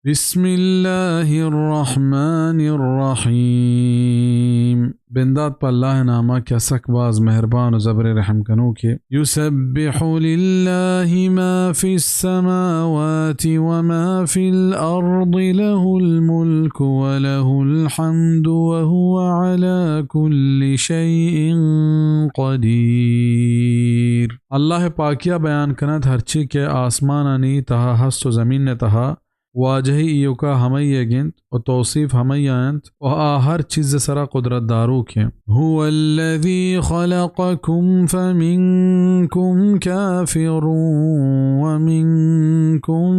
बिस्मिल्लाहिर्रहमानिर्रहीम। बिंदात पर अल्लाह नामा क्या सकबाज मेहरबान ज़बर रहम कनू के। युसब्बिहु लिल्लाहि मा फिस समावाति व मा फिल अर्दि लहुल मुल्कु व लहुल हम्दु व हुवा अला कुल्लि शैइन क़दीर। अल्लाह पाकिया बयान कनत हरची के आसमान अनी तहा हस्त ज़मीन ने तहा वाजही इयोका हमैया गिंत और तौसीफ हमैयांत और हर चीज़ सरा कुदरत दारू के। हुवल्लज़ी खलक़कुम फमिनकुम काफ़िरुन व मिनकुम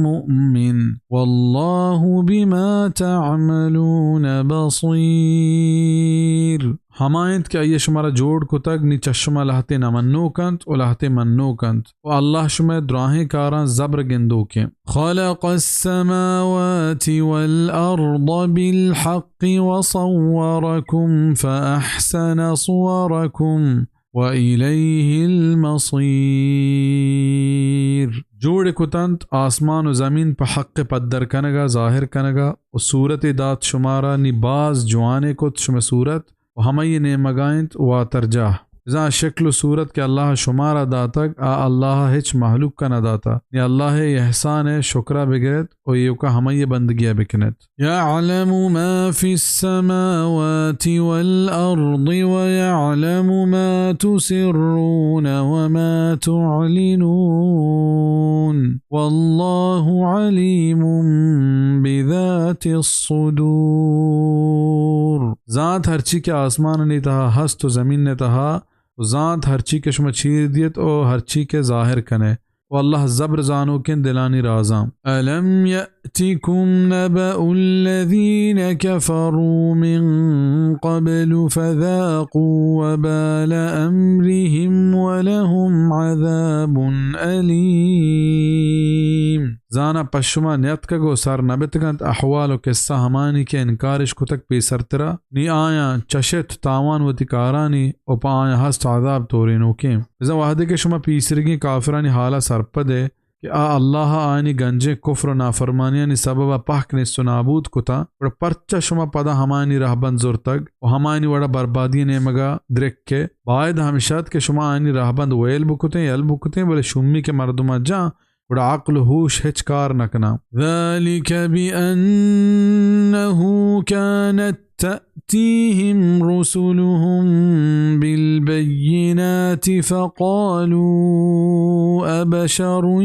मुमिन वल्लाहु बिमा तअमलून बसीर। हमायत क्या ये शुमारा जोड़ को तक नी चश्मा लहते न मन्नो कंत और लहते मन्नो कंत और अल्लाह शुमे द्राहे कारा जबर गिंदो के। खलक़स समावाति वल अर्द बिल हक़्क़ि व सव्वरकुम फ़अहसन सुवरकुम व इलैहिल मसीर। जोड़ कुतंत आसमान व ज़मीन पर हक़ पद्दर कनगा ज़ाहिर कनगा और सूरत दात शुमारा निबाज जुआने कुत शुमे सूरत हम ये ने मगाइंत व तरजा जहाँ शक्ल सूरत के अल्लाह शुमारा दातक आ अल्लाह हिच महलूक का न दाता ये अल्लाह एहसान है शुक्रा बिगरत और ये का हम ये बंदगिया बिकनत। यअलमु मा फिस समावाति वल अर्दि व यअलमु मा तुसिर्रून व मा तुअलिनून वल्लाहु अलीमुम बिज़ातिस सुदूर। ज़ात हरची के आसमान ने तहा हस्त ज़मीन ने तहा ज़ात हरची के शुमा चीर दियत और हरची के ज़ाहिर कने वल्लाह ज़ब्र ज़ानो के दिलानी राज़ाम। अलम यअतिकुम नबउल्लज़ीन कफ़रू मिन क़ब्लु फ़ज़ाक़ू वबाल अम्रिहिम वलहुम अज़ाबुन अलीम। जाना पशुमा न्यत कगो सर नबितगंत अहवाल किस्सा हमानी के इनकारिश को तक पेसरतरा नी आया चशत तावान वती कारानी और पाया हस्त आज़ाब तोरिनो के। इज़ा वाहदे के शुमा पीसरगी काफिरानी हाला सरपदे कि आ अल्लाह आनी गंजे कुफ्र नाफरमानिया नि सबबा पहक ने सुनाबूद कुता और परचा शुमा पदा हमानी रहबंद जोर तक और हमानी वड़ा बर्बादी ने मगा द्रिक के बायद हमेशात के शुमा आनी रहबंद वेल बुकुते यल बुकुते बोले शुम्मी के मर्दुमा जा वड़ा अक्ल होश हिचकार नकना। ज़ालिक बिअन्नहु कानत तअतीहिम रुसुलुहुम बिलबय्यिनाति फ़क़ालू अबशरुन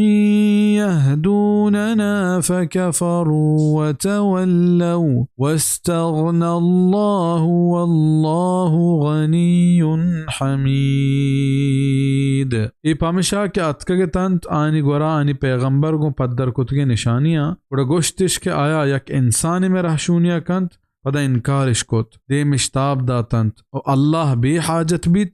यहदूनना फ़कफ़रू वतवल्लौ वस्तग़नल्लाहु वल्लाहु गनियुन हमीद। ए पामिशा के अतकगे तंत आनी गोरा आनी पैगंबर को पद्दर कुतगे निशानियां उड़ा गोश्तिश के आया यक इंसान में रहशूनिया कंत पदा इनकार इश्कोत दे मिश्ताब दातंत और अल्लाह बेहाजत बित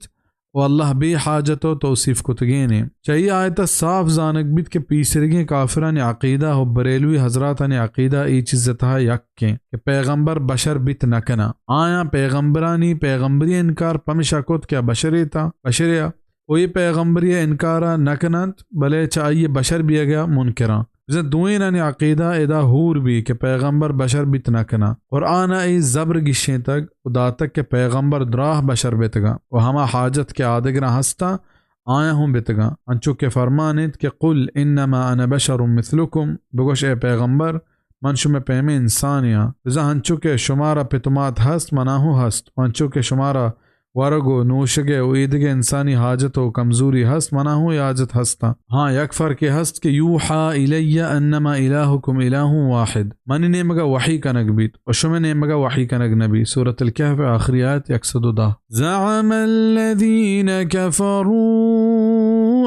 और अल्लाह बेहाजत हो तौसीफ कुतगे ने चाहिए आयता साफ जानक बित के पीसरगे काफिरा ने अकीदा हो बरेलवी हजरात ने अकीदा ई चीज़ता यक के पैगंबर बशर बित नकना आया पैगंबरानी पैगंबरी इनकार पमिशा कुत क्या बशरेता बशरिया वो ये पैगंबरी इनकारा नकनत भले चाहिए बशर भी आ गया मुनकरा दुए ने अकीदा एदा हूर भी के पैगंबर बशर बित नकना और आना इस जबर गिशे तक उदा तक के पैगंबर द्राह बशर बेतगा और हमा हाजत के आदगना हस्ता आया हूँ बेतगा अंचु के फरमानित के कुल इन्नमा अना बशरुम मिथलुकुम बगोश ए पैगंबर मनशु में पैमे इंसानिया हंचु के शुमारा पितुमात हस्त मनाहू हस्त अंचु के शुमारा वरगो नूशगे ईदगे इंसानी हाजत हो कमजोरी हस्त मना हो याजत हस्ता। हाँ यक फर्क हस्त के यूहा इलैया अन्नमा इलाहुकुम इलाहु वाहिद मनी ने मगा वही कनक बीत और शुमे ने मगा वही कनक नबी। सूरत अल-कहफ आखिरी आयत 110। ज़अमल्लज़ीन कफ़रू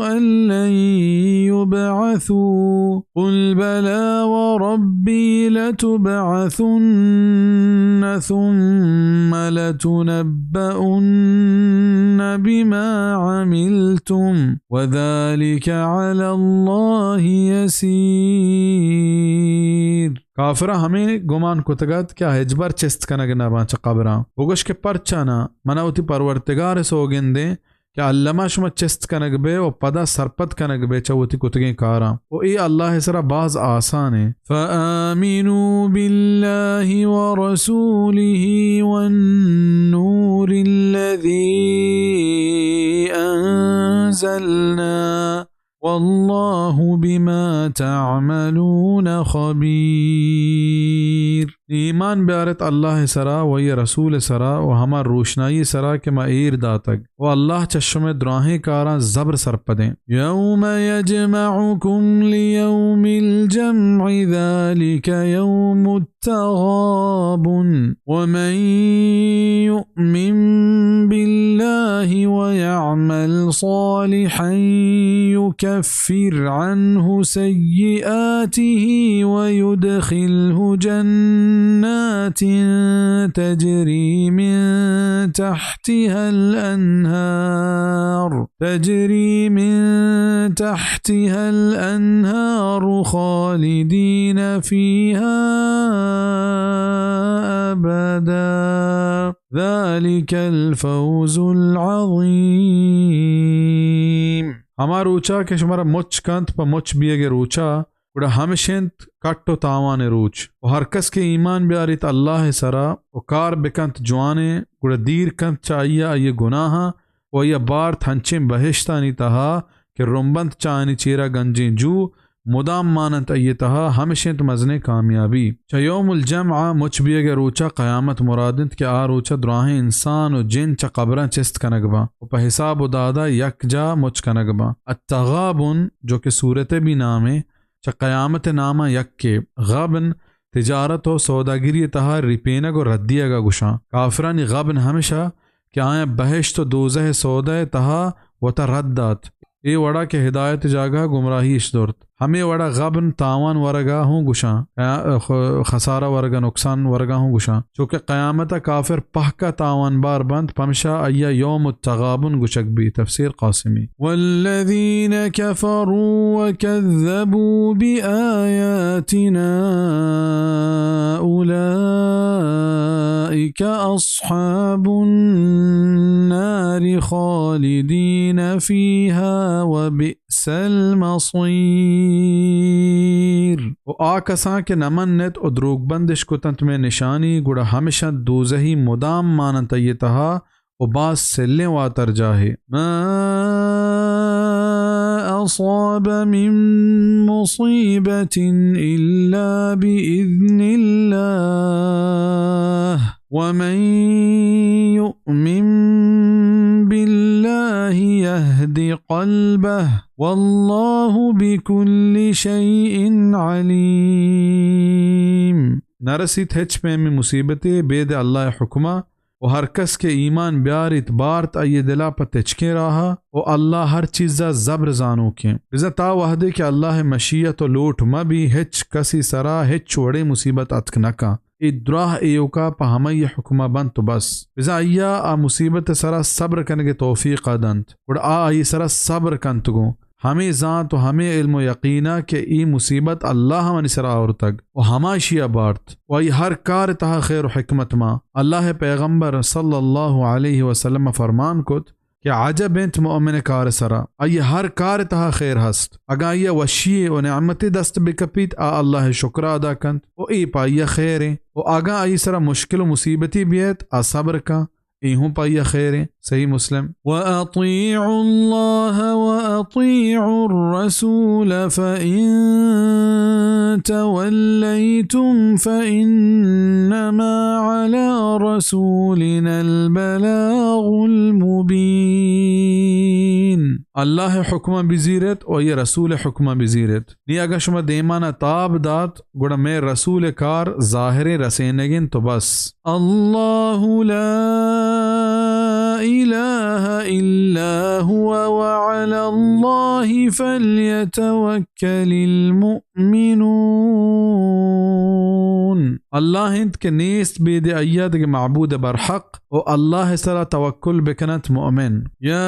अल्लन युबअसू कुल बला व रब्बी लतुबअसुन्न सुम्म लतुनब्बउन्न बिमा अमिलतुम वज़ालिक अलल्लाहि यसीर। काफरा हमें गुमान कुतगत क्या हिजबर चिस्त कनग न बाचा कबरा बुगश के परचाना मनावती परवरतिगार सोगिंदे कि अल्लामा शुमा चेस्ट कनक बे और पदा सरपत कनक बे चवती कुतगे कारा ओ ए अल्लाह सरा बाज आसान है फ़आमिनू बिल्लाहि व रसूलिही वन नूरिल्लज़ी अंज़लना वल्लाहु बिमा तअमलून खबीर। ईमान ब्यारत अल्लाह सरा व ये रसूल सरा व हमार रोशनाई सरा के मायर दातक व अल्लाह चश्मे द्राहें कारा जबर सरपदें यौम यजमउकुम लियौमिल जम'i ज़ालिका यौमुत तगाबुन व मन यु'मिन बिल्लाहि व यअमल सालिहन युकफ्फिर अन्हु सय्यिआतिही व युदखिलहु जन्नात तजरी मिन तहतिहा الأنهار خالدين فيها أبدا ذلك الفوز العظيم। हमार ऊंचा के शुमारा मुच कंत प मुच बियगे रूचा उड़ा हमेशेंत कट्टो तावाने रूच और हर कस के ईमान ब्यारित अल्लाह सरा और कार बेकंत जुआने गुड़ा दीर कंत चाहिए ये गुनाह और ये बार थंचे बहिश्ता नहीं तहा कि रुम्बंत चानी चीरा गंजी जू मुदाम मानत ये तहा हमेशेंत मजने कामयाबी चयोमुल जमआ मुचबियगे रूचा क़यामत मुरादित के आ रूचा द्राहें इंसान और जिन च कब्रां चिस्त कनगबा और पे हिसाब उदादा यकजा मुच कनगबा अत्तगाबुन जो कि सूरत भी नामे च क़यामत नामा यक के गबन तिजारत हो सौदागिरी तहा रिपेनग और रद्दियगा गुशा काफरानी गबन हमेशा कि आया बहिश्त तो दोज़ह सौदा तहा वता रद्दात ए वड़ा के हिदायत जागा गुमराही इश्दोर्त हमें वड़ा गबन तावान वरगा हूँ गुशा खसारा वरगा नुकसान वरगा हूँ गुशा चूँकि क़यामत काफिर पह का तावान बार बंद पमशा अय्या यौम तगाबुन गुशक भी तफसीर क़ासिमी वल्लज़ीन कफ़रू वकज़्ज़बू बिआयातिना उलाइका अस्हाबुन नारि खालिदीन फीहा वबिअसल मसीर। वो आकसा के नमन्नत और द्रोगबंदिश को तंत में निशानी गुड़ा हमेशा दोज़ही मुदाम मानत ये तहा और बास सिल्ले वातर जाहे मा असाब मिन मुसीबतिन इल्ला बिइज़्निल्लाह वमन युमिन बिल्लाहि यहदि क़ल्बह वल्लाहु बिकुल्लि शैइन अलीम। नरसित हेच पे में मुसीबतें बेद अल्लाह हुक्मा और हर कस के ईमान ब्यार इतबारत अये दिला पर तेचके रहा और अल्लाह हर चीज़ा जबर जानो के इज़्ज़ता वहदे के अल्लाह मशीयत और लोट मबी हेच कसी सरा हेच वड़े मुसीबत अतक नका इद्राह एयोका पहमा ये हुक्मा बंद तो बस इज़ा अय्या आ मुसीबत सरा सब्र करने के तौफीक दंत और आई सरा सब्र कंतगो हमें जान तो हमें इल्म यकीना के ई मुसीबत अल्लाह मन सरा और तक और हमाशिया बार्त वही हर कार तहा खैर हिकमत मा अल्लाह पैगंबर सल्लल्लाहु अलैहि वसल्लम फरमान कुत कि आजब इंत मोमिन कार सरा अय हर कार तहा खैर हस्त अगा ये वशी और नेमत दस्त बिकपीत आ अल्लाह शुक्र अदा कंत ओ ई पाइया खैर ओ आगा आई सरा मुश्किल मुसीबती बियत आ सब्र का इहूं पाइया खैर सही मुस्लिम व अतीउल्लाह व अतीउर रसूल फइन तवल्लैतुम फइन्नमा अला रसूलिनल बलागुल मुबीन। अल्लाह हुक्मा बिजीरत और ये रसूल हुक्मा बिजीरत नी अगर शुमा देमाना ताब दात गुड़ा में रसूल कार ज़ाहिर रसेनगिन तो बस अल्लाहु ला इलाहा इल्ला हुवा व अला अल्लाहि फल्यतवक्कलिल मुमिनून। अल्लाह हिंद के नेस्त बेद अय्याद के माबूद बरहक और अल्लाह सरा तवक्कुल बिकनत मुमिन या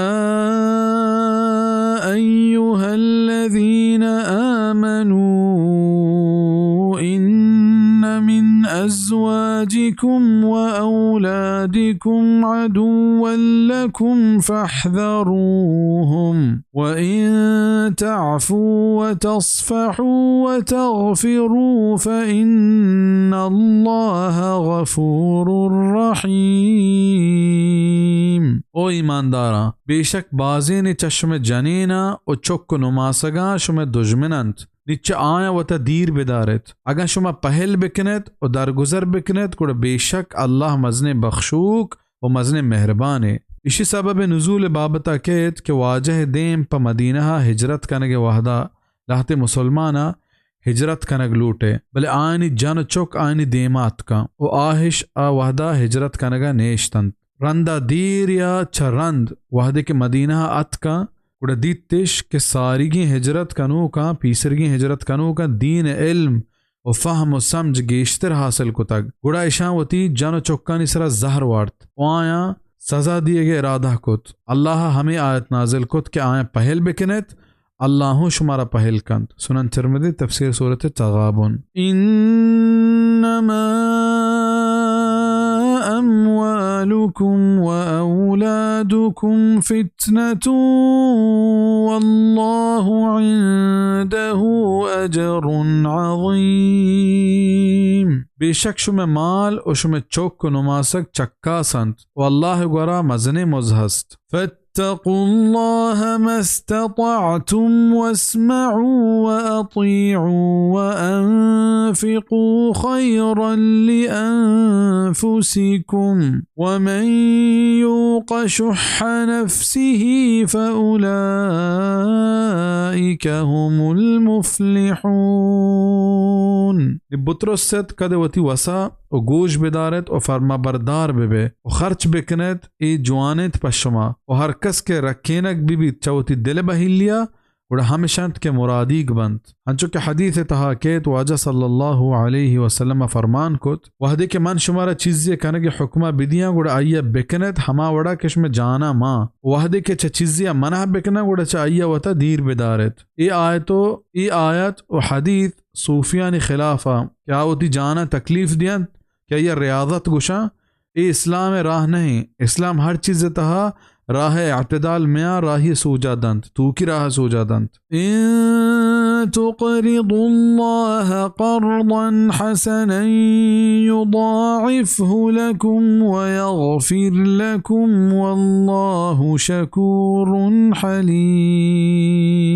अय्युहल्लज़ीना आमनू इन्न मिन أزواجكم وأولادكم عدوا لكم فاحذروهم وإن تعفوا وتصفحوا وتغفروا فإن الله غفور رحيم. او ایماندارا بیشک بازین چشم جنینا و چک نماسگا شما دشمنند نیچه آیا و تا دیر بدارد اگر شما پهل بکند و درگذر بکند که بیشک الله مزن بخشوک و مزن مهربانه. اسی سبب نزول بابتا کہت کہ واجہ دیم پا مدینہ ہجرت کنگ وحدہ لہت مسلمانہ ہجرت کنگ لوٹے بلے آئینی جن چک آئینی دیمات کا و آہش وحدہ ہجرت کنگا نیشتند رندہ دیر یا چرند وحدے کے مدینہ ات کا گڑا دیتش کہ سارگی ہجرت کنو کا پیسرگی ہجرت کنو کا دین علم و فهم و سمجھ گیشتر حاصل کو تک گڑا اشاوتی جن چکانی سرا زہر وارت و آیا سزا دیے گے ارادہ کت اللہ ہمیں آیت نازل کت کہ آیا پہل بکنت اللہ شمارا پہل کند. سنن ترمذی تفسیر سورۃ تغابن. انما اموالکم واولادکم فتنة واللہ عنده اجر عظیم. بے شک شم مال و شم چوک نماسک چکا سنت واللہ گورا مزن مزہست. فاتقوا الله ما استطعتم واسمعوا وأطيعوا وأنفقوا خيرا لأنفسكم ومن يوق شح نفسه فأولئك هم المفلحون. بطرس ست کدوتی وسا و گوش بدارت و فرما بردار ببے و خرچ بکنت ای جوانت پشما و ہر کس کے رکینک بھی چوتی دل بہلیا وڑا ہمیشنت کے مرادیگ بند. ہنچو کہ حدیث تحاکیت واجہ صلی اللہ علیہ وسلم فرمان کت وحدے کے من شمارا چیزی کنگی حکمہ بدیاں گوڑا آئیا بکنت ہما وڑا کشم جانا ماں وحدے کے چیزی منح بکنا گوڑا چا آئیا وطا دیر بدارت. ای آیت و حدیث صوفیانی خلافہ کیا ہوتی جانا تکلیف دیا کیا یہ ریاضت گشا یہ اسلام راہ نہیں. اسلام ہر چیز تہا راہ اعتدال میاں راہی سوجا دند تو کی راہ سوجا دند. ان تقرضوا اللہ قرضا حسنا یضاعفه لکم ویغفر لکم واللہ شکور حلیم.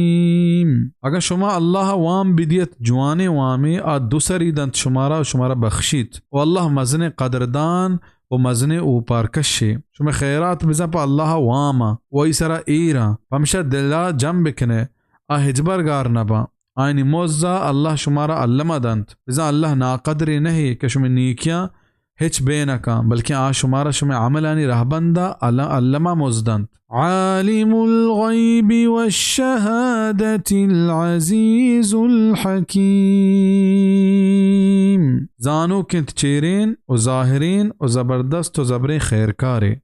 اگر شما اللہ وام بدیت جوانے وامی دوسری دند شمارا بخشیت واللہ مزن قدردان و مزن اوپار کشی شما خیرات بزن پا اللہ واما و ایسرا ایرا پمشا دلا جم بکنے ہجبر گار نبا آئینی موزا اللہ شمارا علمہ دند بزن اللہ ناقدری نہیں کہ شما نیکیاں ہچ بے نکا بلکہ شمارا شما عملانی رہبندہ علمہ موزدند. عالم الغیب والشہادت العزیز الحکیم. زانو کنت چیرین و ظاہرین و زبردست و زبر خیر کارے